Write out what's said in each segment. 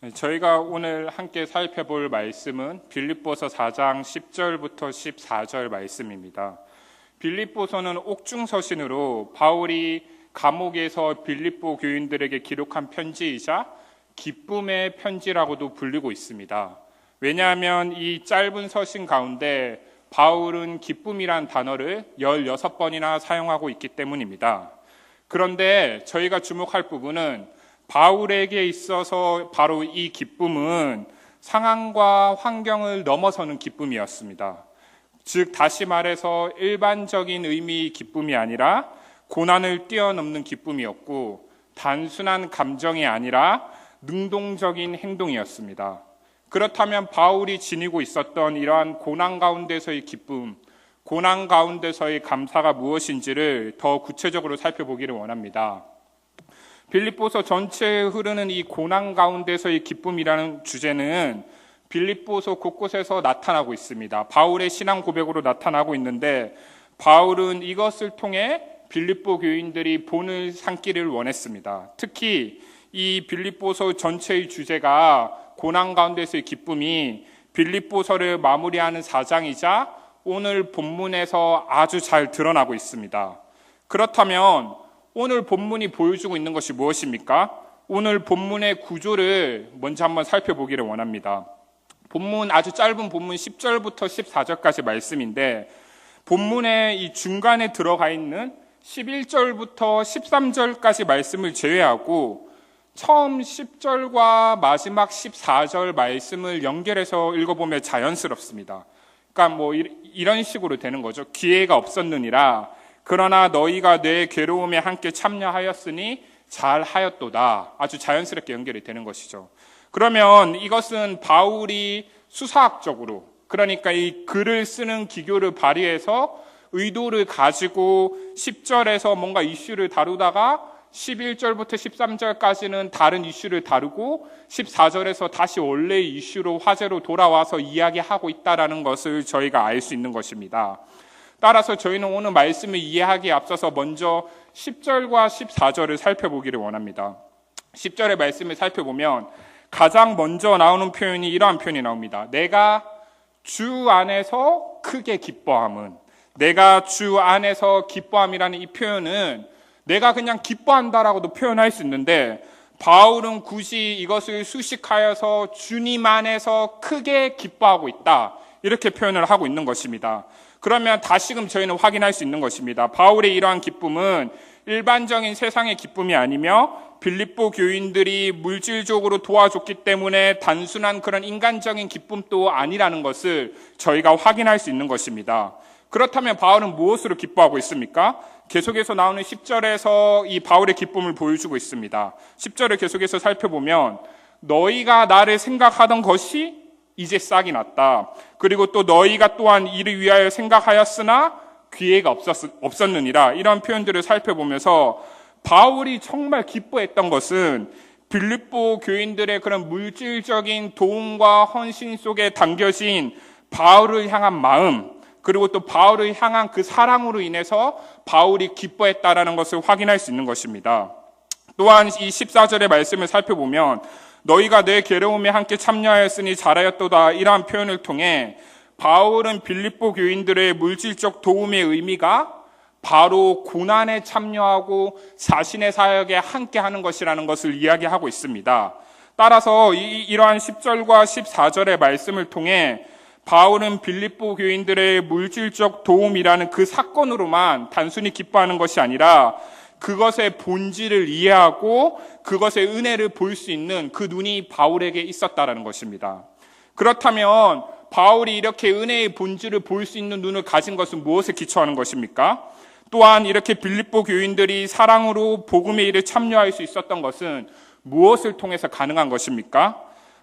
저희가 오늘 함께 살펴볼 말씀은 빌립보서 4장 10절부터 14절 말씀입니다. 빌립보서는 옥중서신으로 바울이 감옥에서 빌립보 교인들에게 기록한 편지이자 기쁨의 편지라고도 불리고 있습니다. 왜냐하면 이 짧은 서신 가운데 바울은 기쁨이란 단어를 16번이나 사용하고 있기 때문입니다. 그런데 저희가 주목할 부분은 바울에게 있어서 바로 이 기쁨은 상황과 환경을 넘어서는 기쁨이었습니다. 즉 다시 말해서 일반적인 의미의 기쁨이 아니라 고난을 뛰어넘는 기쁨이었고 단순한 감정이 아니라 능동적인 행동이었습니다. 그렇다면 바울이 지니고 있었던 이러한 고난 가운데서의 기쁨, 고난 가운데서의 감사가 무엇인지를 더 구체적으로 살펴보기를 원합니다. 빌립보서 전체에 흐르는 이 고난 가운데서의 기쁨이라는 주제는 빌립보서 곳곳에서 나타나고 있습니다. 바울의 신앙 고백으로 나타나고 있는데 바울은 이것을 통해 빌립보 교인들이 본을 삼기를 원했습니다. 특히 이 빌립보서 전체의 주제가 고난 가운데서의 기쁨이 빌립보서를 마무리하는 4장이자 오늘 본문에서 아주 잘 드러나고 있습니다. 그렇다면 오늘 본문이 보여주고 있는 것이 무엇입니까? 오늘 본문의 구조를 먼저 한번 살펴보기를 원합니다. 본문 아주 짧은 본문 10절부터 14절까지 말씀인데 본문의 이 중간에 들어가 있는 11절부터 13절까지 말씀을 제외하고 처음 10절과 마지막 14절 말씀을 연결해서 읽어보면 자연스럽습니다. 그러니까 뭐 이런 식으로 되는 거죠. 기회가 없었느니라. 그러나 너희가 내 괴로움에 함께 참여하였으니 잘하였도다. 아주 자연스럽게 연결이 되는 것이죠. 그러면 이것은 바울이 수사학적으로, 그러니까 이 글을 쓰는 기교를 발휘해서 의도를 가지고 10절에서 뭔가 이슈를 다루다가 11절부터 13절까지는 다른 이슈를 다루고 14절에서 다시 원래의 이슈로 화제로 돌아와서 이야기하고 있다는 것을 저희가 알 수 있는 것입니다. 따라서 저희는 오늘 말씀을 이해하기에 앞서서 먼저 10절과 14절을 살펴보기를 원합니다. 10절의 말씀을 살펴보면 가장 먼저 나오는 표현이 이러한 표현이 나옵니다. 내가 주 안에서 크게 기뻐함은, 내가 주 안에서 기뻐함이라는 이 표현은 내가 그냥 기뻐한다라고도 표현할 수 있는데 바울은 굳이 이것을 수식하여서 주님 안에서 크게 기뻐하고 있다, 이렇게 표현을 하고 있는 것입니다. 그러면 다시금 저희는 확인할 수 있는 것입니다. 바울의 이러한 기쁨은 일반적인 세상의 기쁨이 아니며 빌립보 교인들이 물질적으로 도와줬기 때문에 단순한 그런 인간적인 기쁨도 아니라는 것을 저희가 확인할 수 있는 것입니다. 그렇다면 바울은 무엇으로 기뻐하고 있습니까? 계속해서 나오는 10절에서 이 바울의 기쁨을 보여주고 있습니다. 10절을 계속해서 살펴보면 너희가 나를 생각하던 것이 이제 싹이 났다. 그리고 또 너희가 또한 이를 위하여 생각하였으나 기회가 없었느니라. 이런 표현들을 살펴보면서 바울이 정말 기뻐했던 것은 빌립보 교인들의 그런 물질적인 도움과 헌신 속에 담겨진 바울을 향한 마음, 그리고 또 바울을 향한 그 사랑으로 인해서 바울이 기뻐했다라는 것을 확인할 수 있는 것입니다. 또한 이 14절의 말씀을 살펴보면 너희가 내 괴로움에 함께 참여하였으니 잘하였도다, 이러한 표현을 통해 바울은 빌립보 교인들의 물질적 도움의 의미가 바로 고난에 참여하고 자신의 사역에 함께하는 것이라는 것을 이야기하고 있습니다. 따라서 이러한 10절과 14절의 말씀을 통해 바울은 빌립보 교인들의 물질적 도움이라는 그 사건으로만 단순히 기뻐하는 것이 아니라 그것의 본질을 이해하고 그것의 은혜를 볼 수 있는 그 눈이 바울에게 있었다라는 것입니다. 그렇다면 바울이 이렇게 은혜의 본질을 볼 수 있는 눈을 가진 것은 무엇에 기초하는 것입니까? 또한 이렇게 빌립보 교인들이 사랑으로 복음의 일에 참여할 수 있었던 것은 무엇을 통해서 가능한 것입니까?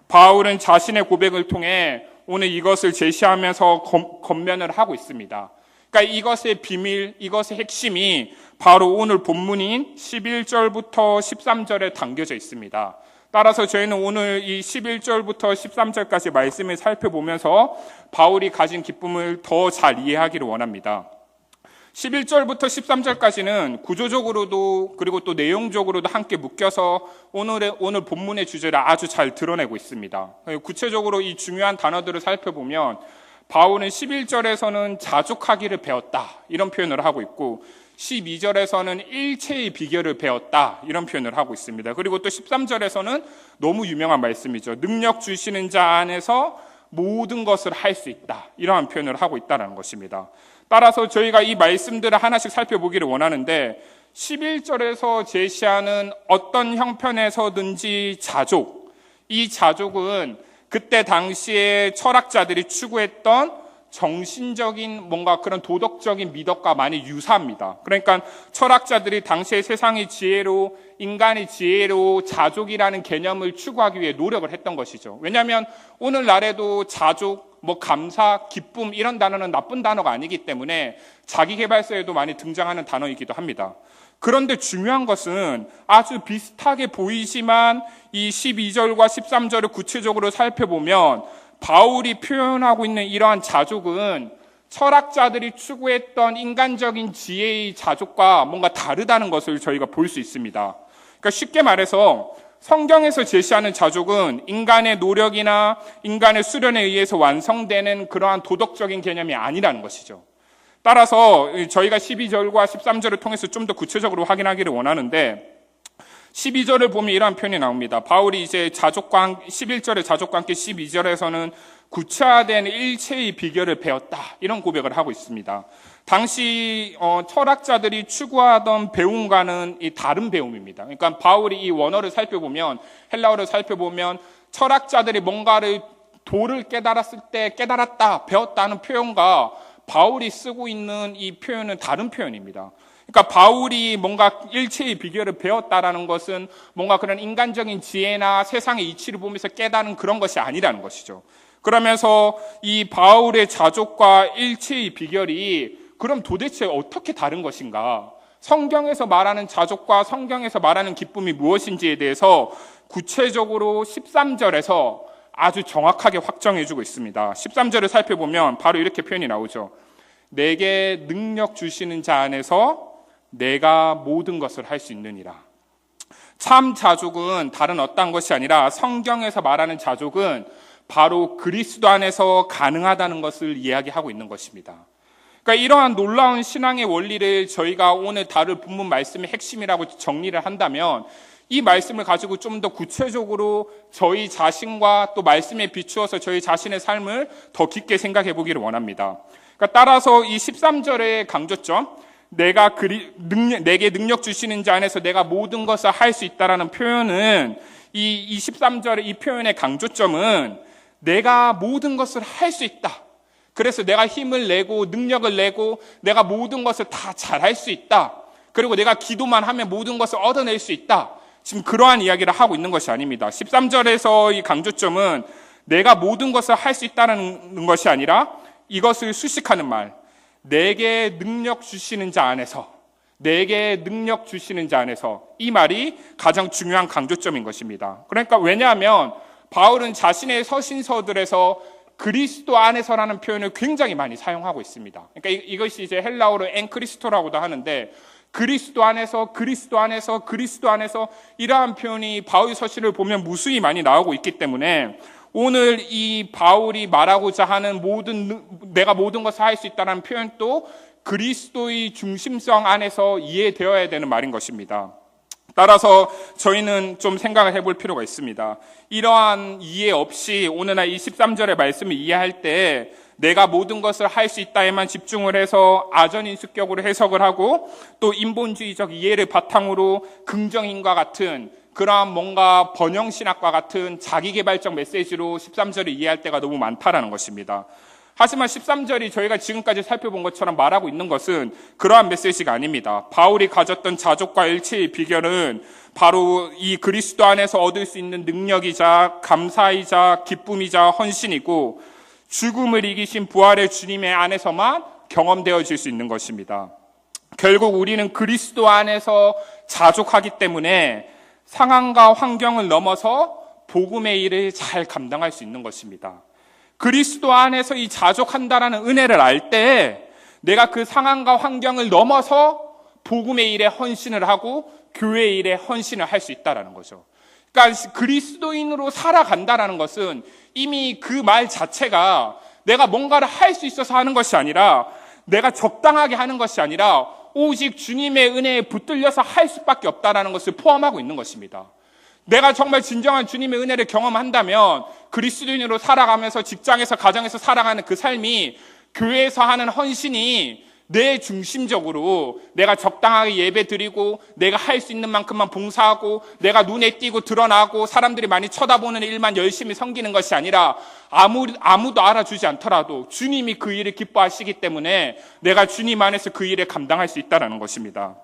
바울은 자신의 고백을 통해 오늘 이것을 제시하면서 권면을 하고 있습니다. 그러니까 이것의 비밀, 이것의 핵심이 바로 오늘 본문인 11절부터 13절에 담겨져 있습니다. 따라서 저희는 오늘 이 11절부터 13절까지 말씀을 살펴보면서 바울이 가진 기쁨을 더 잘 이해하기를 원합니다. 11절부터 13절까지는 구조적으로도 그리고 또 내용적으로도 함께 묶여서 오늘 본문의 주제를 아주 잘 드러내고 있습니다. 구체적으로 이 중요한 단어들을 살펴보면 바울은 11절에서는 자족하기를 배웠다 이런 표현을 하고 있고 12절에서는 일체의 비결을 배웠다 이런 표현을 하고 있습니다. 그리고 또 13절에서는 너무 유명한 말씀이죠. 능력 주시는 자 안에서 모든 것을 할 수 있다 이러한 표현을 하고 있다는 것입니다. 따라서 저희가 이 말씀들을 하나씩 살펴보기를 원하는데 11절에서 제시하는 어떤 형편에서든지 자족, 이 자족은 그때 당시에 철학자들이 추구했던 정신적인 뭔가 그런 도덕적인 미덕과 많이 유사합니다. 그러니까 철학자들이 당시의 세상의 지혜로 인간의 지혜로 자족이라는 개념을 추구하기 위해 노력을 했던 것이죠. 왜냐하면 오늘날에도 자족, 감사, 기쁨 이런 단어는 나쁜 단어가 아니기 때문에 자기계발서에도 많이 등장하는 단어이기도 합니다. 그런데 중요한 것은 아주 비슷하게 보이지만 이 12절과 13절을 구체적으로 살펴보면 바울이 표현하고 있는 이러한 자족은 철학자들이 추구했던 인간적인 지혜의 자족과 뭔가 다르다는 것을 저희가 볼 수 있습니다. 그러니까 쉽게 말해서 성경에서 제시하는 자족은 인간의 노력이나 인간의 수련에 의해서 완성되는 그러한 도덕적인 개념이 아니라는 것이죠. 따라서 저희가 12절과 13절을 통해서 좀 더 구체적으로 확인하기를 원하는데 12절을 보면 이러한 표현이 나옵니다. 바울이 이제 11절의 자족과 함께 12절에서는 구체화된 일체의 비결을 배웠다 이런 고백을 하고 있습니다. 당시 철학자들이 추구하던 배움과는 이 다른 배움입니다. 그러니까 바울이 이 원어를 살펴보면 헬라어를 살펴보면 철학자들이 뭔가를 도를 깨달았을 때 깨달았다, 배웠다는 표현과 바울이 쓰고 있는 이 표현은 다른 표현입니다. 그러니까 바울이 뭔가 일체의 비결을 배웠다라는 것은 뭔가 그런 인간적인 지혜나 세상의 이치를 보면서 깨닫는 그런 것이 아니라는 것이죠. 그러면서 이 바울의 자족과 일체의 비결이 그럼 도대체 어떻게 다른 것인가? 성경에서 말하는 자족과 성경에서 말하는 기쁨이 무엇인지에 대해서 구체적으로 13절에서 아주 정확하게 확정해주고 있습니다. 13절을 살펴보면 바로 이렇게 표현이 나오죠. 내게 능력 주시는 자 안에서 내가 모든 것을 할 수 있느니라. 참 자족은 다른 어떤 것이 아니라 성경에서 말하는 자족은 바로 그리스도 안에서 가능하다는 것을 이야기하고 있는 것입니다. 그러니까 이러한 놀라운 신앙의 원리를 저희가 오늘 다룰 본문 말씀의 핵심이라고 정리를 한다면 이 말씀을 가지고 좀 더 구체적으로 저희 자신과 또 말씀에 비추어서 저희 자신의 삶을 더 깊게 생각해 보기를 원합니다. 그러니까 따라서 이 13절의 강조점, 내게 능력 주시는 자 안에서 내가 모든 것을 할 수 있다라는 표현은 이 13절의 이 표현의 강조점은 내가 모든 것을 할 수 있다. 그래서 내가 힘을 내고 능력을 내고 내가 모든 것을 다 잘할 수 있다. 그리고 내가 기도만 하면 모든 것을 얻어낼 수 있다. 지금 그러한 이야기를 하고 있는 것이 아닙니다. 13절에서 이 강조점은 내가 모든 것을 할 수 있다는 것이 아니라 이것을 수식하는 말, 내게 능력 주시는 자 안에서, 내게 능력 주시는 자 안에서, 이 말이 가장 중요한 강조점인 것입니다. 그러니까 왜냐하면 바울은 자신의 서신서들에서 그리스도 안에서라는 표현을 굉장히 많이 사용하고 있습니다. 그러니까 이것이 이제 헬라어로 엔크리스토라고도 하는데 그리스도 안에서 이러한 표현이 바울 서신을 보면 무수히 많이 나오고 있기 때문에 오늘 이 바울이 말하고자 하는 내가 모든 것을 할 수 있다는 표현도 그리스도의 중심성 안에서 이해되어야 되는 말인 것입니다. 따라서 저희는 좀 생각을 해볼 필요가 있습니다. 이러한 이해 없이 오늘날 이 13절의 말씀을 이해할 때 내가 모든 것을 할 수 있다에만 집중을 해서 아전인수격으로 해석을 하고 또 인본주의적 이해를 바탕으로 긍정인과 같은 그러한 뭔가 번영신학과 같은 자기개발적 메시지로 13절을 이해할 때가 너무 많다라는 것입니다. 하지만 13절이 저희가 지금까지 살펴본 것처럼 말하고 있는 것은 그러한 메시지가 아닙니다. 바울이 가졌던 자족과 일체의 비결은 바로 이 그리스도 안에서 얻을 수 있는 능력이자 감사이자 기쁨이자 헌신이고 죽음을 이기신 부활의 주님의 안에서만 경험되어질 수 있는 것입니다. 결국 우리는 그리스도 안에서 자족하기 때문에 상황과 환경을 넘어서 복음의 일을 잘 감당할 수 있는 것입니다. 그리스도 안에서 이 자족한다라는 은혜를 알 때 내가 그 상황과 환경을 넘어서 복음의 일에 헌신을 하고 교회의 일에 헌신을 할 수 있다는 거죠. 그러니까 그리스도인으로 살아간다는 것은 이미 그 말 자체가 내가 뭔가를 할 수 있어서 하는 것이 아니라, 내가 적당하게 하는 것이 아니라 오직 주님의 은혜에 붙들려서 할 수밖에 없다는 것을 포함하고 있는 것입니다. 내가 정말 진정한 주님의 은혜를 경험한다면 그리스도인으로 살아가면서 직장에서 가정에서 살아가는 그 삶이, 교회에서 하는 헌신이 내 중심적으로 내가 적당하게 예배 드리고 내가 할 수 있는 만큼만 봉사하고 내가 눈에 띄고 드러나고 사람들이 많이 쳐다보는 일만 열심히 섬기는 것이 아니라, 아무도 알아주지 않더라도 주님이 그 일을 기뻐하시기 때문에 내가 주님 안에서 그 일을 감당할 수 있다는 것입니다.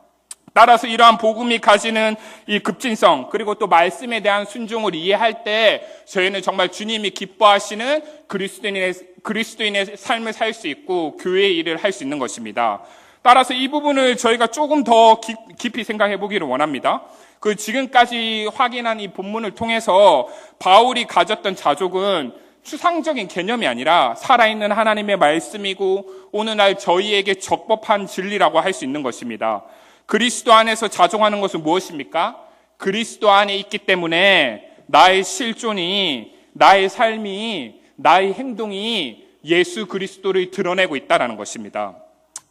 따라서 이러한 복음이 가지는 이 급진성, 그리고 또 말씀에 대한 순종을 이해할 때 저희는 정말 주님이 기뻐하시는 그리스도인의 삶을 살 수 있고 교회의 일을 할 수 있는 것입니다. 따라서 이 부분을 저희가 조금 더 깊이 생각해 보기를 원합니다. 그 지금까지 확인한 이 본문을 통해서 바울이 가졌던 자족은 추상적인 개념이 아니라 살아있는 하나님의 말씀이고 오늘날 저희에게 적법한 진리라고 할 수 있는 것입니다. 그리스도 안에서 자족하는 것은 무엇입니까? 그리스도 안에 있기 때문에 나의 실존이, 나의 삶이, 나의 행동이 예수 그리스도를 드러내고 있다는 것입니다.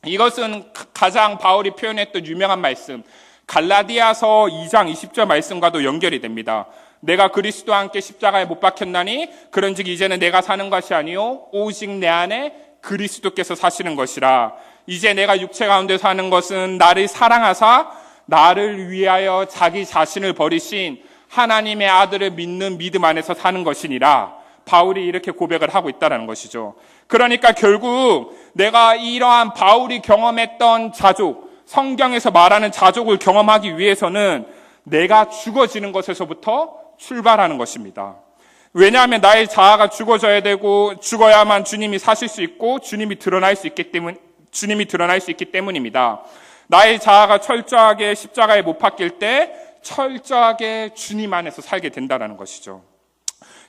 이것은 가장 바울이 표현했던 유명한 말씀, 갈라디아서 2장 20절 말씀과도 연결이 됩니다. 내가 그리스도와 함께 십자가에 못 박혔나니 그런즉 이제는 내가 사는 것이 아니요 오직 내 안에 그리스도께서 사시는 것이라. 이제 내가 육체 가운데 사는 것은 나를 사랑하사 나를 위하여 자기 자신을 버리신 하나님의 아들을 믿는 믿음 안에서 사는 것이니라. 바울이 이렇게 고백을 하고 있다는 것이죠. 그러니까 결국 내가 이러한 바울이 경험했던 자족, 성경에서 말하는 자족을 경험하기 위해서는 내가 죽어지는 것에서부터 출발하는 것입니다. 왜냐하면 나의 자아가 죽어져야 되고 죽어야만 주님이 사실 수 있고 주님이 드러날 수 있기 때문입니다. 나의 자아가 철저하게 십자가에 못 박힐 때 철저하게 주님 안에서 살게 된다는 것이죠.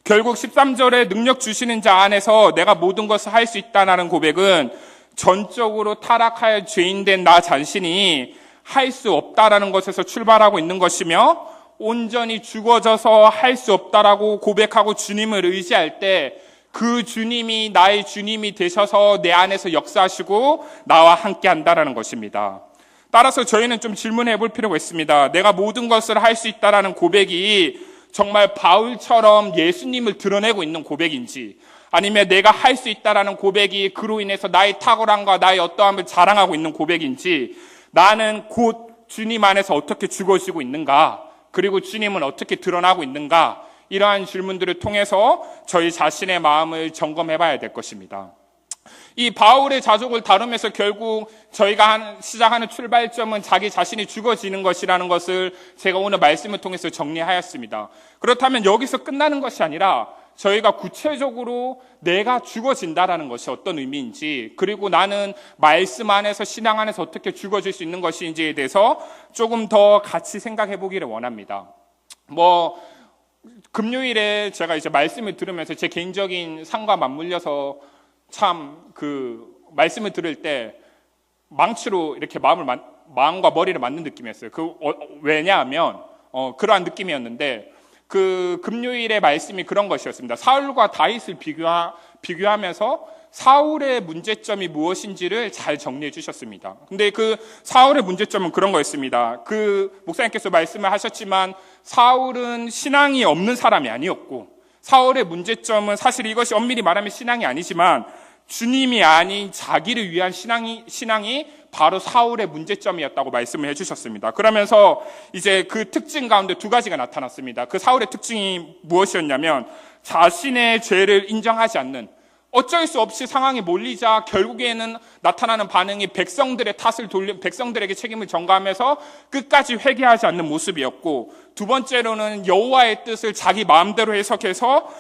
결국 13절에 능력 주시는 자 안에서 내가 모든 것을 할 수 있다는 고백은 전적으로 타락하여 죄인된 나 자신이 할 수 없다라는 것에서 출발하고 있는 것이며, 온전히 죽어져서 할 수 없다라고 고백하고 주님을 의지할 때 그 주님이 나의 주님이 되셔서 내 안에서 역사하시고 나와 함께 한다라는 것입니다. 따라서 저희는 좀 질문해 볼 필요가 있습니다. 내가 모든 것을 할 수 있다라는 고백이 정말 바울처럼 예수님을 드러내고 있는 고백인지, 아니면 내가 할 수 있다라는 고백이 그로 인해서 나의 탁월함과 나의 어떠함을 자랑하고 있는 고백인지, 나는 곧 주님 안에서 어떻게 죽어지고 있는가, 그리고 주님은 어떻게 드러나고 있는가, 이러한 질문들을 통해서 저희 자신의 마음을 점검해 봐야 될 것입니다. 이 바울의 자족을 다루면서 결국 저희가 시작하는 출발점은 자기 자신이 죽어지는 것이라는 것을 제가 오늘 말씀을 통해서 정리하였습니다. 그렇다면 여기서 끝나는 것이 아니라 저희가 구체적으로 내가 죽어진다라는 것이 어떤 의미인지, 그리고 나는 말씀 안에서, 신앙 안에서 어떻게 죽어질 수 있는 것인지에 대해서 조금 더 같이 생각해 보기를 원합니다. 금요일에 제가 이제 말씀을 들으면서 제 개인적인 삶과 맞물려서 참 말씀을 들을 때 망치로 이렇게 마음과 머리를 맞는 느낌이었어요. 왜냐하면 그러한 느낌이었는데, 그 금요일의 말씀이 그런 것이었습니다. 사울과 다윗을 비교하면서 사울의 문제점이 무엇인지를 잘 정리해 주셨습니다. 근데 그 사울의 문제점은 그런 거였습니다. 그 목사님께서 말씀을 하셨지만 사울은 신앙이 없는 사람이 아니었고, 사울의 문제점은 사실 이것이 엄밀히 말하면 신앙이 아니지만 주님이 아닌 자기를 위한 신앙이 바로 사울의 문제점이었다고 말씀을 해주셨습니다. 그러면서 이제 그 특징 가운데 두 가지가 나타났습니다. 그 사울의 특징이 무엇이었냐면, 자신의 죄를 인정하지 않는, 어쩔 수 없이 상황에 몰리자 결국에는 나타나는 반응이 백성들의 탓을 백성들에게 책임을 전가하면서 끝까지 회개하지 않는 모습이었고, 두 번째로는 여호와의 뜻을 자기 마음대로 해석해서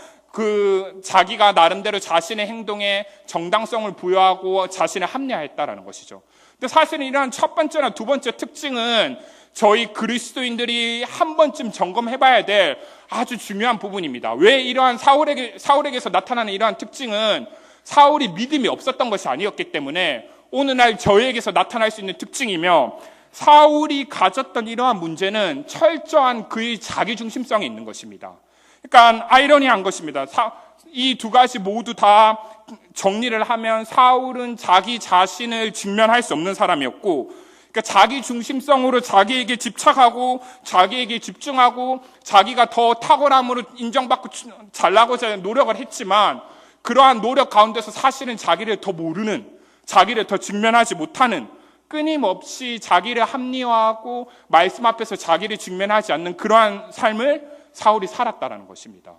자기가 나름대로 자신의 행동에 정당성을 부여하고 자신을 합리화했다라는 것이죠. 근데 사실은 이러한 첫 번째나 두 번째 특징은 저희 그리스도인들이 한 번쯤 점검해봐야 될 아주 중요한 부분입니다. 왜 이러한 사울에게서 나타나는 이러한 특징은 사울이 믿음이 없었던 것이 아니었기 때문에 오늘날 저에게서 나타날 수 있는 특징이며, 사울이 가졌던 이러한 문제는 철저한 그의 자기중심성이 있는 것입니다. 그러니까 아이러니한 것입니다. 이 두 가지 모두 다 정리를 하면 사울은 자기 자신을 직면할 수 없는 사람이었고, 그러니까 자기 중심성으로 자기에게 집착하고 자기에게 집중하고 자기가 더 탁월함으로 인정받고 잘나고자 노력을 했지만, 그러한 노력 가운데서 사실은 자기를 더 모르는, 자기를 더 직면하지 못하는, 끊임없이 자기를 합리화하고 말씀 앞에서 자기를 직면하지 않는 그러한 삶을 사울이 살았다라는 것입니다.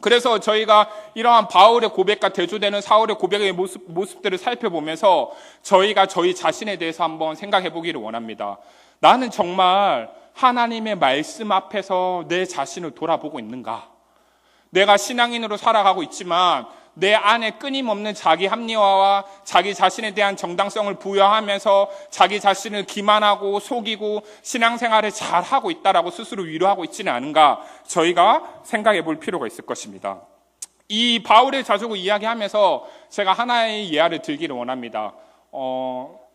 그래서 저희가 이러한 바울의 고백과 대조되는 사울의 고백의 모습들을 살펴보면서 저희가 저희 자신에 대해서 한번 생각해 보기를 원합니다. 나는 정말 하나님의 말씀 앞에서 내 자신을 돌아보고 있는가? 내가 신앙인으로 살아가고 있지만 내 안에 끊임없는 자기 합리화와 자기 자신에 대한 정당성을 부여하면서 자기 자신을 기만하고 속이고 신앙생활을 잘하고 있다라고 스스로 위로하고 있지는 않은가, 저희가 생각해 볼 필요가 있을 것입니다. 이 바울의 자족을 이야기하면서 제가 하나의 예화를 들기를 원합니다.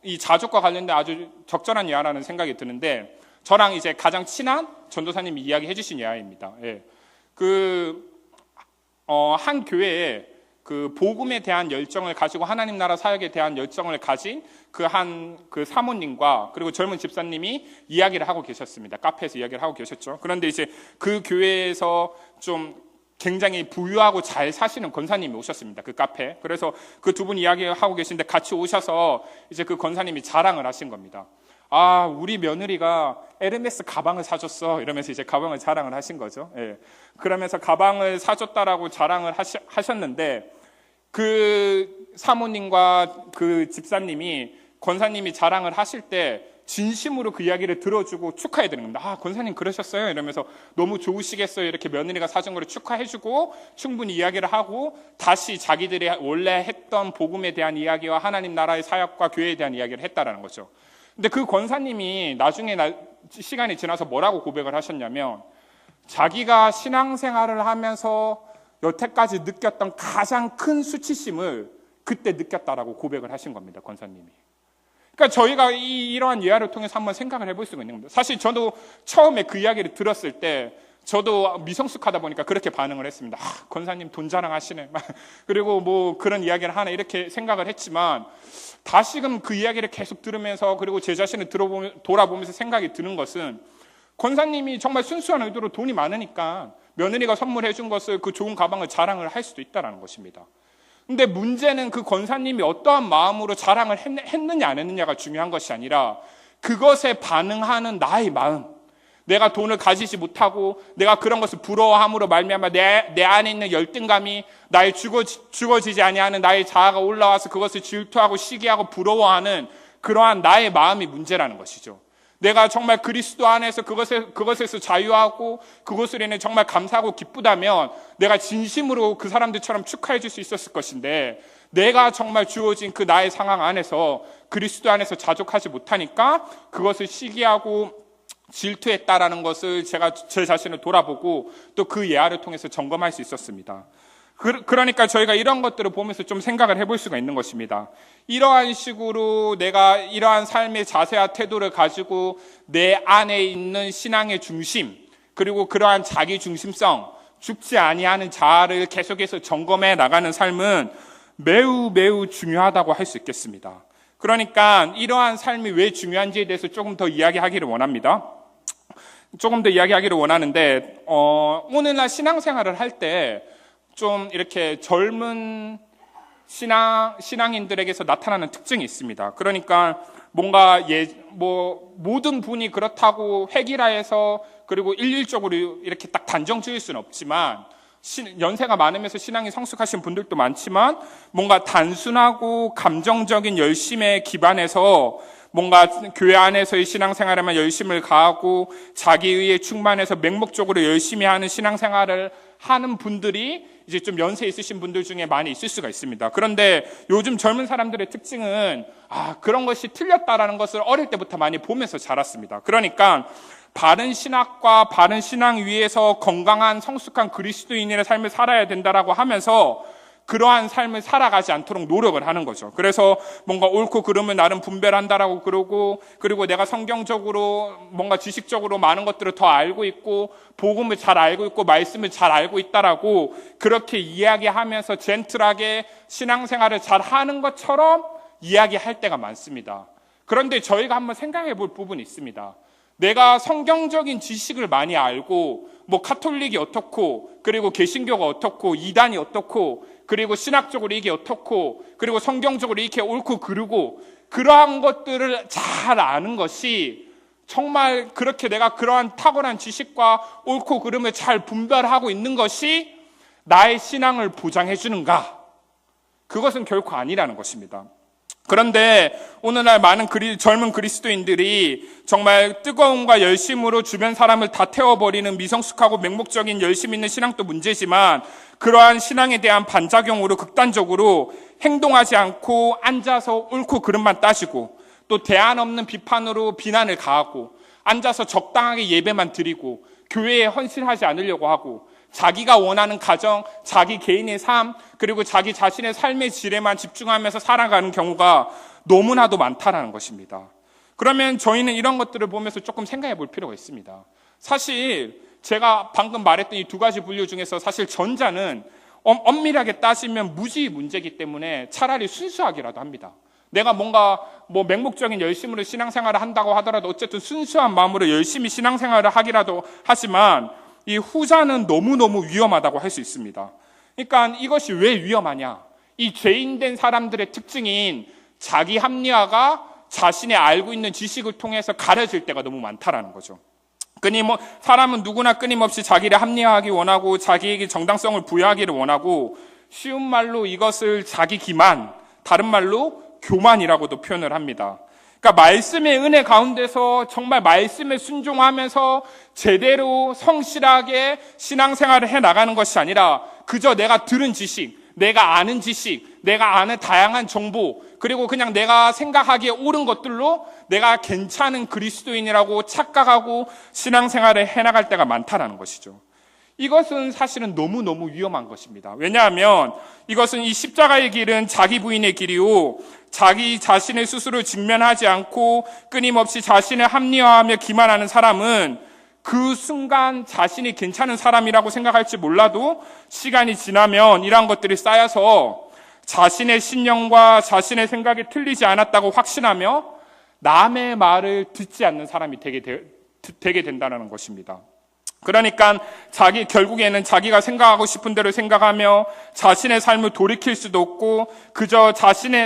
이 자족과 관련된 아주 적절한 예화라는 생각이 드는데, 저랑 이제 가장 친한 전도사님이 이야기해 주신 예화입니다. 예. 한 교회에 그 복음에 대한 열정을 가지고 하나님 나라 사역에 대한 열정을 가진 그 사모님과 그리고 젊은 집사님이 이야기를 하고 계셨습니다. 카페에서 이야기를 하고 계셨죠. 그런데 이제 그 교회에서 좀 굉장히 부유하고 잘 사시는 권사님이 오셨습니다. 그 카페. 그래서 그 두 분 이야기하고 계신데 같이 오셔서 이제 그 권사님이 자랑을 하신 겁니다. 아, 우리 며느리가 에르메스 가방을 사줬어. 이러면서 이제 가방을 자랑을 하신 거죠. 예. 그러면서 가방을 사줬다라고 자랑을 하셨는데, 그 사모님과 그 집사님이 권사님이 자랑을 하실 때 진심으로 그 이야기를 들어주고 축하해 드리는 겁니다. 아, 권사님 그러셨어요? 이러면서 너무 좋으시겠어요? 이렇게 며느리가 사준 거를 축하해주고 충분히 이야기를 하고 다시 자기들이 원래 했던 복음에 대한 이야기와 하나님 나라의 사역과 교회에 대한 이야기를 했다라는 거죠. 근데 그 권사님이 나중에 시간이 지나서 뭐라고 고백을 하셨냐면, 자기가 신앙생활을 하면서 여태까지 느꼈던 가장 큰 수치심을 그때 느꼈다라고 고백을 하신 겁니다. 권사님이. 그러니까 저희가 이러한 예화를 통해서 한번 생각을 해볼 수가 있는 겁니다. 사실 저도 처음에 그 이야기를 들었을 때 저도 미성숙하다 보니까 그렇게 반응을 했습니다. 아, 권사님 돈 자랑하시네. 그리고 뭐 그런 이야기를 하나 이렇게 생각을 했지만, 다시금 그 이야기를 계속 들으면서 그리고 제 자신을 돌아보면서 생각이 드는 것은, 권사님이 정말 순수한 의도로 돈이 많으니까 며느리가 선물해 준 것을, 그 좋은 가방을 자랑을 할 수도 있다는 것입니다. 근데 문제는 그 권사님이 어떠한 마음으로 자랑을 했느냐 안 했느냐가 중요한 것이 아니라, 그것에 반응하는 나의 마음, 내가 돈을 가지지 못하고 내가 그런 것을 부러워함으로 말미암아 내 안에 있는 열등감이 나의 죽어지지 아니하는 나의 자아가 올라와서 그것을 질투하고 시기하고 부러워하는 그러한 나의 마음이 문제라는 것이죠. 내가 정말 그리스도 안에서 그것에서 자유하고 그것으로 인해 정말 감사하고 기쁘다면 내가 진심으로 그 사람들처럼 축하해 줄 수 있었을 것인데, 내가 정말 주어진 그 나의 상황 안에서 그리스도 안에서 자족하지 못하니까 그것을 시기하고 질투했다라는 것을 제가 제 자신을 돌아보고 또 그 예화를 통해서 점검할 수 있었습니다. 그러니까 저희가 이런 것들을 보면서 좀 생각을 해볼 수가 있는 것입니다. 이러한 식으로 내가 이러한 삶의 자세와 태도를 가지고 내 안에 있는 신앙의 중심, 그리고 그러한 자기 중심성, 죽지 아니하는 자아를 계속해서 점검해 나가는 삶은 매우 매우 중요하다고 할 수 있겠습니다. 그러니까 이러한 삶이 왜 중요한지에 대해서 조금 더 이야기하기를 원합니다. 조금 더 이야기하기를 원하는데, 오늘날 신앙생활을 할 때 좀 이렇게 젊은 신앙인들에게서 나타나는 특징이 있습니다. 그러니까 뭔가 모든 분이 그렇다고 획일화해서 그리고 일률적으로 이렇게 딱 단정 지을 수는 없지만, 연세가 많으면서 신앙이 성숙하신 분들도 많지만, 뭔가 단순하고 감정적인 열심에 기반해서 뭔가 교회 안에서의 신앙생활에만 열심을 가하고 자기의에 충만해서 맹목적으로 열심히 하는 신앙생활을 하는 분들이 이제 좀 연세 있으신 분들 중에 많이 있을 수가 있습니다. 그런데 요즘 젊은 사람들의 특징은 그런 것이 틀렸다라는 것을 어릴 때부터 많이 보면서 자랐습니다. 그러니까 바른 신학과 바른 신앙 위에서 건강한 성숙한 그리스도인의 삶을 살아야 된다라고 하면서 그러한 삶을 살아가지 않도록 노력을 하는 거죠. 그래서 뭔가 옳고 그름을 나름 분별한다라고 그러고, 그리고 내가 성경적으로 뭔가 지식적으로 많은 것들을 더 알고 있고, 복음을 잘 알고 있고, 말씀을 잘 알고 있다라고 그렇게 이야기하면서 젠틀하게 신앙생활을 잘 하는 것처럼 이야기할 때가 많습니다. 그런데 저희가 한번 생각해 볼 부분이 있습니다. 내가 성경적인 지식을 많이 알고, 뭐 카톨릭이 어떻고, 그리고 개신교가 어떻고, 이단이 어떻고, 그리고 신학적으로 이게 어떻고, 그리고 성경적으로 이렇게 옳고 그르고, 그러한 것들을 잘 아는 것이 정말 그렇게 내가 그러한 탁월한 지식과 옳고 그름을 잘 분별하고 있는 것이 나의 신앙을 보장해 주는가? 그것은 결코 아니라는 것입니다. 그런데 오늘날 많은 젊은 그리스도인들이 정말 뜨거움과 열심으로 주변 사람을 다 태워버리는 미성숙하고 맹목적인 열심 있는 신앙도 문제지만, 그러한 신앙에 대한 반작용으로 극단적으로 행동하지 않고 앉아서 옳고 그름만 따지고, 또 대안 없는 비판으로 비난을 가하고, 앉아서 적당하게 예배만 드리고 교회에 헌신하지 않으려고 하고, 자기가 원하는 가정, 자기 개인의 삶, 그리고 자기 자신의 삶의 질에만 집중하면서 살아가는 경우가 너무나도 많다라는 것입니다. 그러면 저희는 이런 것들을 보면서 조금 생각해 볼 필요가 있습니다. 사실 제가 방금 말했던 이 두 가지 분류 중에서 사실 전자는 엄밀하게 따지면 무지 문제이기 때문에 차라리 순수하기라도 합니다. 내가 뭔가 맹목적인 열심으로 신앙생활을 한다고 하더라도 어쨌든 순수한 마음으로 열심히 신앙생활을 하기라도 하지만, 이 후자는 너무너무 위험하다고 할 수 있습니다. 그러니까 이것이 왜 위험하냐? 이 죄인된 사람들의 특징인 자기 합리화가 자신의 알고 있는 지식을 통해서 가려질 때가 너무 많다라는 거죠. 사람은 누구나 끊임없이 자기를 합리화하기 원하고 자기에게 정당성을 부여하기를 원하고, 쉬운 말로 이것을 자기 기만, 다른 말로 교만이라고도 표현을 합니다. 그러니까 말씀의 은혜 가운데서 정말 말씀에 순종하면서 제대로 성실하게 신앙생활을 해나가는 것이 아니라, 그저 내가 들은 지식, 내가 아는 지식, 내가 아는 다양한 정보, 그리고 그냥 내가 생각하기에 옳은 것들로 내가 괜찮은 그리스도인이라고 착각하고 신앙생활을 해나갈 때가 많다는 것이죠. 이것은 사실은 너무너무 위험한 것입니다. 왜냐하면 이것은 이 십자가의 길은 자기 부인의 길이요, 자기 자신의 스스로 직면하지 않고 끊임없이 자신을 합리화하며 기만하는 사람은 그 순간 자신이 괜찮은 사람이라고 생각할지 몰라도 시간이 지나면 이러한 것들이 쌓여서 자신의 신념과 자신의 생각이 틀리지 않았다고 확신하며 남의 말을 듣지 않는 사람이 되게 된다는 것입니다. 그러니까 결국에는 자기가 생각하고 싶은 대로 생각하며 자신의 삶을 돌이킬 수도 없고, 그저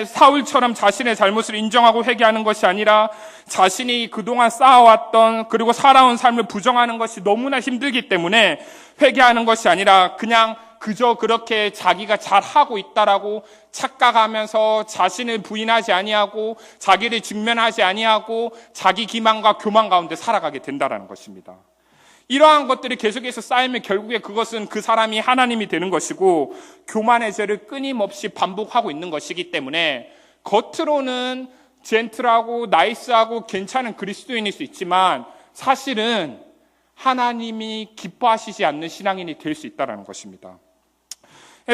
사울처럼 자신의 잘못을 인정하고 회개하는 것이 아니라 자신이 그동안 쌓아왔던 그리고 살아온 삶을 부정하는 것이 너무나 힘들기 때문에 회개하는 것이 아니라 그냥 그저 그렇게 자기가 잘하고 있다라고 착각하면서 자신을 부인하지 아니하고 자기를 직면하지 아니하고 자기 기만과 교만 가운데 살아가게 된다는 것입니다. 이러한 것들이 계속해서 쌓이면 결국에 그것은 그 사람이 하나님이 되는 것이고, 교만의 죄를 끊임없이 반복하고 있는 것이기 때문에 겉으로는 젠틀하고 나이스하고 괜찮은 그리스도인일 수 있지만 사실은 하나님이 기뻐하시지 않는 신앙인이 될 수 있다는 것입니다.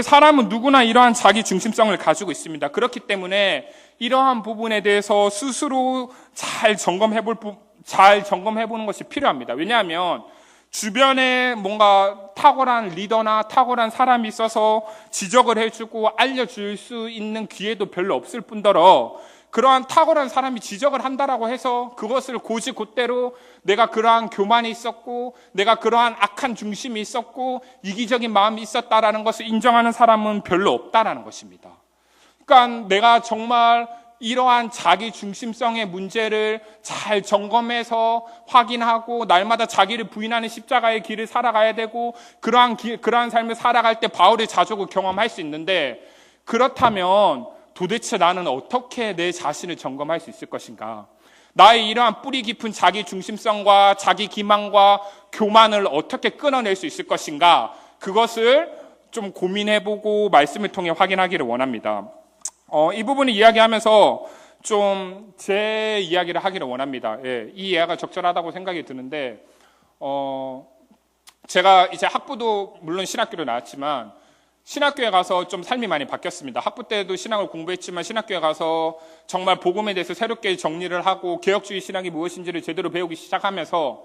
사람은 누구나 이러한 자기 중심성을 가지고 있습니다. 그렇기 때문에 이러한 부분에 대해서 스스로 잘 점검해보는 것이 필요합니다. 왜냐하면 주변에 뭔가 탁월한 리더나 탁월한 사람이 있어서 지적을 해주고 알려줄 수 있는 기회도 별로 없을 뿐더러, 그러한 탁월한 사람이 지적을 한다라고 해서 그것을 곧대로 내가 그러한 교만이 있었고 내가 그러한 악한 중심이 있었고 이기적인 마음이 있었다라는 것을 인정하는 사람은 별로 없다라는 것입니다. 그러니까 내가 정말 이러한 자기 중심성의 문제를 잘 점검해서 확인하고 날마다 자기를 부인하는 십자가의 길을 살아가야 되고, 그러한 삶을 살아갈 때 바울의 자족을 경험할 수 있는데, 그렇다면 도대체 나는 어떻게 내 자신을 점검할 수 있을 것인가? 나의 이러한 뿌리 깊은 자기 중심성과 자기 기만과 교만을 어떻게 끊어낼 수 있을 것인가? 그것을 좀 고민해보고 말씀을 통해 확인하기를 원합니다. 이 부분을 이야기하면서 좀 제 이야기를 하기를 원합니다. 이 이야기가 적절하다고 생각이 드는데, 제가 이제 학부도 물론 신학교로 나왔지만 신학교에 가서 좀 삶이 많이 바뀌었습니다. 학부 때도 신학을 공부했지만 신학교에 가서 정말 복음에 대해서 새롭게 정리를 하고 개혁주의 신학이 무엇인지를 제대로 배우기 시작하면서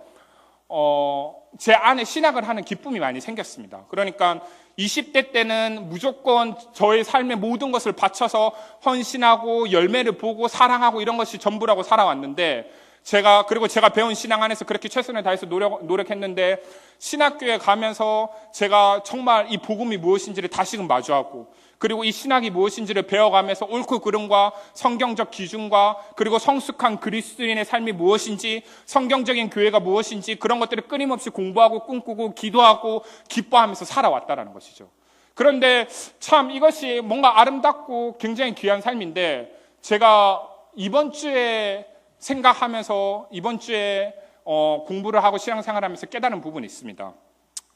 제 안에 신학을 하는 기쁨이 많이 생겼습니다. 그러니까 20대 때는 무조건 저의 삶의 모든 것을 바쳐서 헌신하고 열매를 보고 사랑하고 이런 것이 전부라고 살아왔는데 그리고 제가 배운 신앙 안에서 그렇게 최선을 다해서 노력했는데 신학교에 가면서 제가 정말 이 복음이 무엇인지를 다시금 마주하고 그리고 이 신학이 무엇인지를 배워가면서 옳고 그름과 성경적 기준과 그리고 성숙한 그리스도인의 삶이 무엇인지 성경적인 교회가 무엇인지 그런 것들을 끊임없이 공부하고 꿈꾸고 기도하고 기뻐하면서 살아왔다라는 것이죠. 그런데 참 이것이 뭔가 아름답고 굉장히 귀한 삶인데 제가 이번 주에 생각하면서 이번 주에 공부를 하고 신앙생활하면서 깨달은 부분이 있습니다.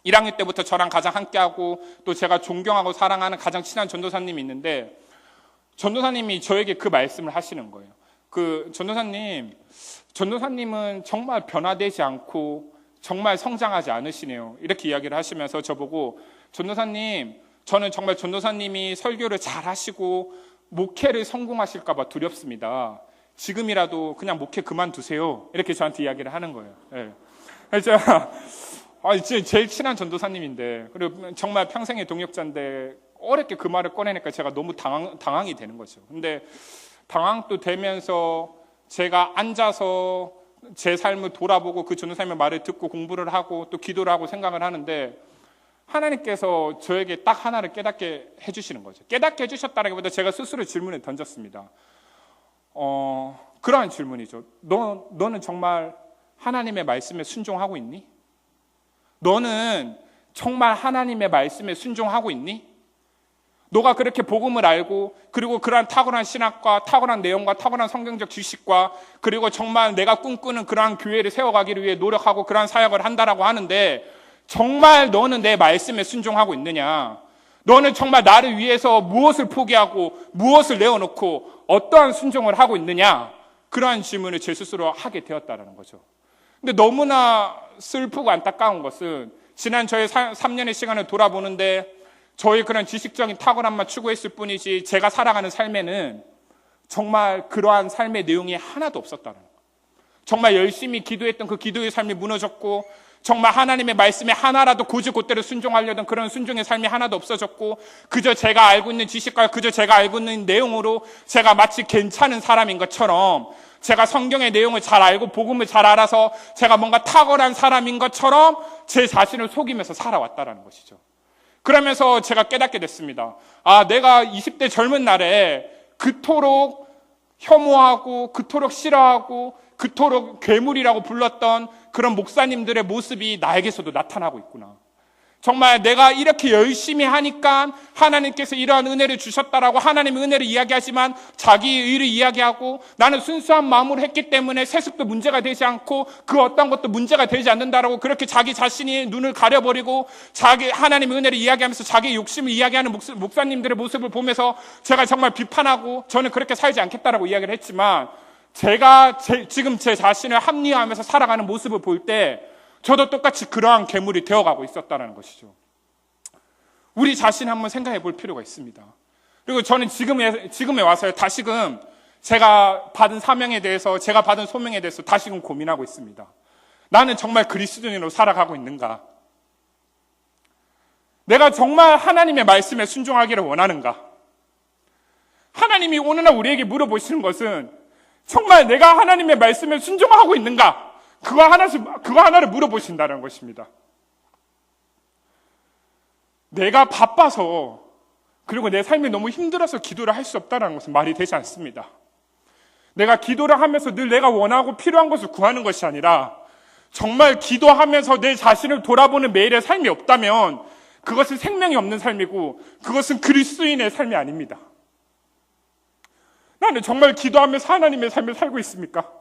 1학년 때부터 저랑 가장 함께하고 또 제가 존경하고 사랑하는 가장 친한 전도사님이 있는데 전도사님이 저에게 그 말씀을 하시는 거예요. 전도사님은 정말 변화되지 않고 정말 성장하지 않으시네요. 이렇게 이야기를 하시면서 저보고 전도사님, 저는 정말 전도사님이 설교를 잘 하시고 목회를 성공하실까 봐 두렵습니다. 지금이라도 그냥 목회 그만두세요. 이렇게 저한테 이야기를 하는 거예요. 네. 그래서 제일 친한 전도사님인데 그리고 정말 평생의 동역자인데 어렵게 그 말을 꺼내니까 제가 너무 당황이 되는 거죠. 근데 당황도 되면서 제가 앉아서 제 삶을 돌아보고 그 전도사님의 말을 듣고 공부를 하고 또 기도를 하고 생각을 하는데 하나님께서 저에게 딱 하나를 깨닫게 해주시는 거죠. 깨닫게 해주셨다라기보다 제가 스스로 질문을 던졌습니다. 그러한 질문이죠. 너는 정말 하나님의 말씀에 순종하고 있니? 너는 정말 하나님의 말씀에 순종하고 있니? 너가 그렇게 복음을 알고 그리고 그러한 탁월한 신학과 탁월한 내용과 탁월한 성경적 지식과 그리고 정말 내가 꿈꾸는 그러한 교회를 세워가기를 위해 노력하고 그러한 사역을 한다라고 하는데 정말 너는 내 말씀에 순종하고 있느냐? 너는 정말 나를 위해서 무엇을 포기하고 무엇을 내어놓고 어떠한 순종을 하고 있느냐? 그러한 질문을 제 스스로 하게 되었다는 거죠. 근데 너무나 슬프고 안타까운 것은 지난 저의 3년의 시간을 돌아보는데 저의 그런 지식적인 탁월함만 추구했을 뿐이지 제가 살아가는 삶에는 정말 그러한 삶의 내용이 하나도 없었다는 거예요. 정말 열심히 기도했던 그 기도의 삶이 무너졌고 정말 하나님의 말씀에 하나라도 곧이곧대로 순종하려던 그런 순종의 삶이 하나도 없어졌고 그저 제가 알고 있는 지식과 그저 제가 알고 있는 내용으로 제가 마치 괜찮은 사람인 것처럼 제가 성경의 내용을 잘 알고 복음을 잘 알아서 제가 뭔가 탁월한 사람인 것처럼 제 자신을 속이면서 살아왔다는 것이죠. 그러면서 제가 깨닫게 됐습니다. 내가 20대 젊은 날에 그토록 혐오하고 그토록 싫어하고 그토록 괴물이라고 불렀던 그런 목사님들의 모습이 나에게서도 나타나고 있구나. 정말 내가 이렇게 열심히 하니까 하나님께서 이러한 은혜를 주셨다라고 하나님의 은혜를 이야기하지만 자기 의를 이야기하고 나는 순수한 마음으로 했기 때문에 세습도 문제가 되지 않고 그 어떤 것도 문제가 되지 않는다라고 그렇게 자기 자신이 눈을 가려버리고 자기 하나님의 은혜를 이야기하면서 자기 욕심을 이야기하는 목사님들의 모습을 보면서 제가 정말 비판하고 저는 그렇게 살지 않겠다라고 이야기를 했지만 제가 지금 제 자신을 합리화하면서 살아가는 모습을 볼 때 저도 똑같이 그러한 괴물이 되어가고 있었다는 것이죠. 우리 자신 한번 생각해 볼 필요가 있습니다. 그리고 저는 지금에 와서 다시금 제가 받은 사명에 대해서 제가 받은 소명에 대해서 다시금 고민하고 있습니다. 나는 정말 그리스도인으로 살아가고 있는가? 내가 정말 하나님의 말씀에 순종하기를 원하는가? 하나님이 오늘날 우리에게 물어보시는 것은 정말 내가 하나님의 말씀에 순종하고 있는가? 그거 하나를 물어보신다는 것입니다. 내가 바빠서 그리고 내 삶이 너무 힘들어서 기도를 할 수 없다는 것은 말이 되지 않습니다. 내가 기도를 하면서 늘 내가 원하고 필요한 것을 구하는 것이 아니라 정말 기도하면서 내 자신을 돌아보는 매일의 삶이 없다면 그것은 생명이 없는 삶이고 그것은 그리스도인의 삶이 아닙니다. 나는 정말 기도하면서 하나님의 삶을 살고 있습니까?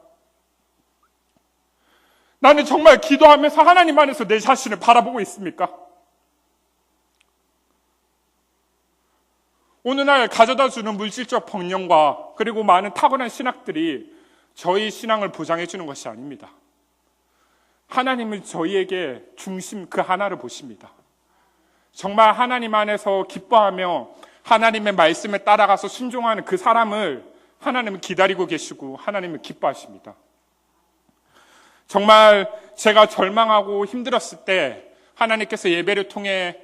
나는 정말 기도하면서 하나님 안에서 내 자신을 바라보고 있습니까? 오늘날 가져다주는 물질적 번영과 그리고 많은 탁월한 신학들이 저희 신앙을 보장해 주는 것이 아닙니다. 하나님은 저희에게 중심 그 하나를 보십니다. 정말 하나님 안에서 기뻐하며 하나님의 말씀에 따라가서 순종하는 그 사람을 하나님은 기다리고 계시고 하나님은 기뻐하십니다. 정말 제가 절망하고 힘들었을 때 하나님께서 예배를 통해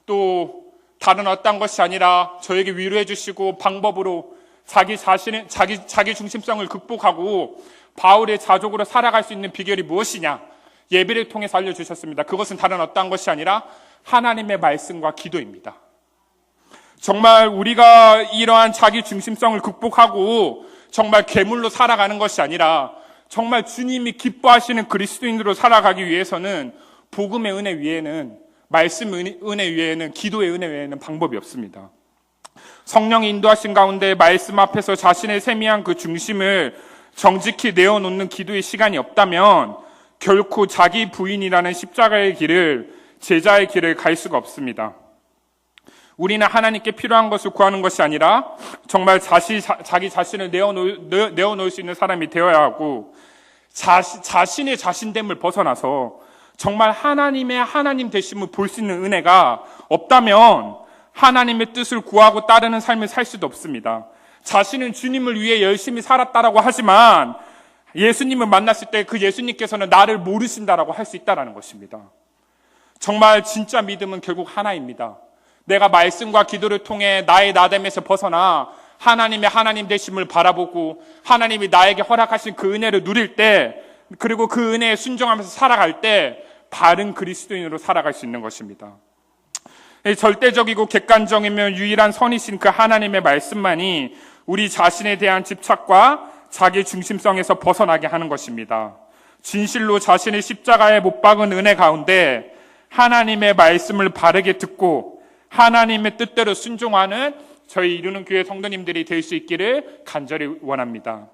또 다른 어떤 것이 아니라 저에게 위로해 주시고 방법으로 자기 중심성을 극복하고 바울의 자족으로 살아갈 수 있는 비결이 무엇이냐? 예배를 통해서 알려주셨습니다. 그것은 다른 어떤 것이 아니라 하나님의 말씀과 기도입니다. 정말 우리가 이러한 자기 중심성을 극복하고 정말 괴물로 살아가는 것이 아니라 정말 주님이 기뻐하시는 그리스도인으로 살아가기 위해서는 복음의 은혜 위에는, 말씀 은혜 위에는, 기도의 은혜 외에는 방법이 없습니다. 성령이 인도하신 가운데 말씀 앞에서 자신의 세미한 그 중심을 정직히 내어놓는 기도의 시간이 없다면 결코 자기 부인이라는 십자가의 길을, 제자의 길을 갈 수가 없습니다. 우리는 하나님께 필요한 것을 구하는 것이 아니라 정말 자기 자신을 내어놓을 수 있는 사람이 되어야 하고, 자신의 자신됨을 벗어나서 정말 하나님의 하나님 되심을 볼 수 있는 은혜가 없다면 하나님의 뜻을 구하고 따르는 삶을 살 수도 없습니다. 자신은 주님을 위해 열심히 살았다라고 하지만 예수님을 만났을 때 그 예수님께서는 나를 모르신다라고 할 수 있다라는 것입니다. 정말 진짜 믿음은 결국 하나입니다. 내가 말씀과 기도를 통해 나의 나됨에서 벗어나 하나님의 하나님 되심을 바라보고 하나님이 나에게 허락하신 그 은혜를 누릴 때, 그리고 그 은혜에 순종하면서 살아갈 때 바른 그리스도인으로 살아갈 수 있는 것입니다. 절대적이고 객관적이며 유일한 선이신 그 하나님의 말씀만이 우리 자신에 대한 집착과 자기 중심성에서 벗어나게 하는 것입니다. 진실로 자신의 십자가에 못 박은 은혜 가운데 하나님의 말씀을 바르게 듣고 하나님의 뜻대로 순종하는 저희 이루는 교회 성도님들이 될 수 있기를 간절히 원합니다.